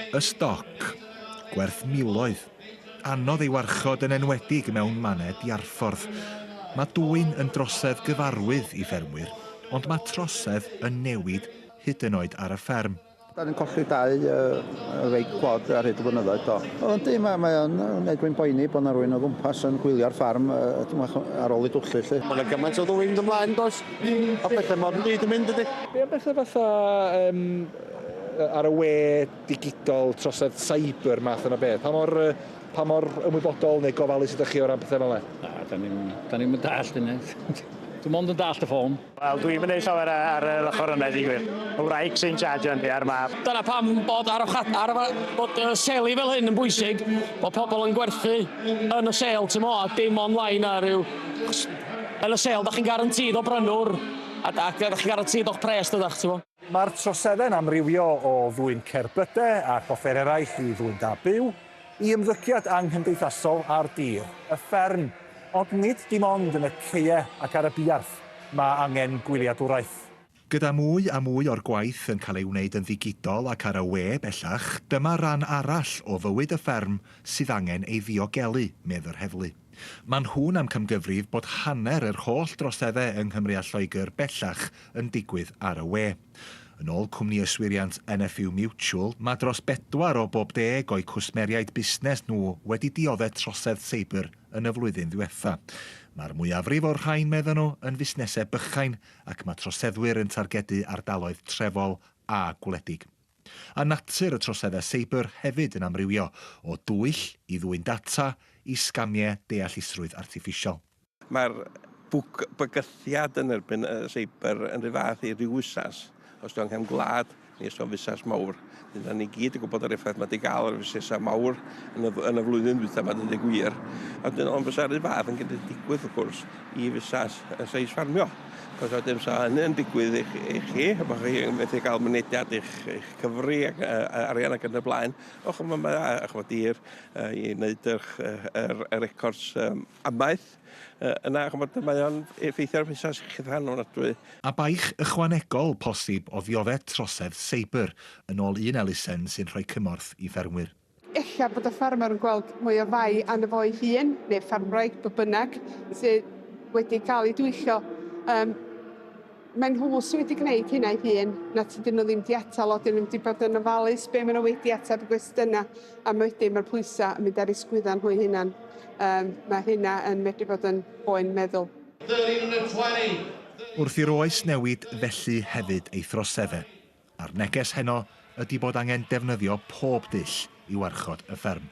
Y stoc, gwerth miloedd. Anodd ei warchod yn enwedig mewn mannau diarffordd. Mae dwyn yn drosedd gyfarwydd I ffermwyr, ond mae trosedd yn newid hyd yn oed ar y fferm. Da ni'n colli dau feic quad ar hyd y blynyddoedd do. Ond mae o'n gwneud rwy'n boeni bod yna rwy'n o gwmpas yn gwylio'r ffarm ar ôl I dwllu. Mae yna gymaint o ddwyn ymlaen dos, a bethau mor byd yn mynd ydy. Be am bethau fatha ar y we digidol trosedd seibr math yna beth? Pa mor ymwybodol neu gofalus ydych chi o ran pethau fel yna? Da ni'n mynd dallt yna. Dwi'n mond yn dallt y ffôn. Wel, dwi'n mynd llawer ar y ochr yna, di gwir. Y wraig sy'n charge yn ar map. Dyna pam bod bod seli fel hyn yn bwysig, bod pobl yn gwerthu yn y sel, ti'n mo, a dim online a ryw... Yn y sel, da chi'n garantid o brynwr, a da chi'n garantid o'ch pres, dydach, ti'n mo. Mae'r troseddau'n amrywio o ddwyn cerbydau a offer eraill I ddwyn da byw, I ymddygiad anghymdeithasol ar dir, y fferm. Ond nid dim ond yn y ceie ac ar y biarth, mae angen gwyliadwraeth. Gyda mwy a mwy o'r gwaith yn cael ei wneud yn ddigidol ac ar y we bellach, dyma ran arall o fywyd y fferm sydd angen ei ddiogelu, medda'r heddlu. Mae'n hwn am cymgyfrif bod hanner yr holl droseddau yng Nghymru a Lloegr bellach yn digwydd ar y we. Yn ôl cwmni yswiriant NFU Mutual, mae dros 4 o bob 10 o'i cwsmeriaid busnes nhw wedi dioddau trosedd seibr yn y flwyddyn ddiwetha. Mae'r mwyafrif o'r rhain meddyn nhw yn fusnesau bychain ac mae troseddwyr yn targedu ardaloedd trefol a gwledig. A natur y troseddau seibr hefyd yn amrywio o dwyll I ddwyn data I sgamiau deallusrwydd artiffisial. Mae'r bygythiad yn erbyn y seibr yn rhyw fath I ryw wsas. Os dwi'n ngham gwlad, nes o'n fusas mawr. Dyna ni gyd yn gwybod yr effaith mae wedi gael ar y fusnesau mawr yn y flwyddyn dwytha mae wedi gwir. A dyn o'n fysa'r un fath yn gyda digwydd, wrth gwrs, I fusas y seis ffarmio. Cos o dim sa hynny yn digwydd I chi, a bod chi yn methu cael mynediad i'ch cyfri ac arian ac yn y blaen. Och, mae dir I wneud yr records amaeth. Yna, mae o'n effeithio'r fusas chyfran o'n adwy. A baich ychwanegol posib o ddioddau trosedd seibr yn ôl un elusen sy'n rhoi cymorth I ffermwyr. Ella bod y ffermwr yn gweld mwy o fai an y fo'i hun, neu ffermwraig bynnag, sydd wedi cael ei dwyllio. Mae'n nhw sydd wedi gwneud hynna I hun, na tydyn nhw ddim wedi atal, o dyn nhw wedi bod yn ofalus be maen nhw wedi atab y gwestiynau, a wedyn mae'r pwysau yn mynd ar eu sgwyddan nhw'i hunan. Mae hynna yn medru bod yn boen meddwl. Wrth i'r oes newid felly hefyd ei throseddau. A'r neges heno ydy bod angen defnyddio pob dull I warchod y fferm.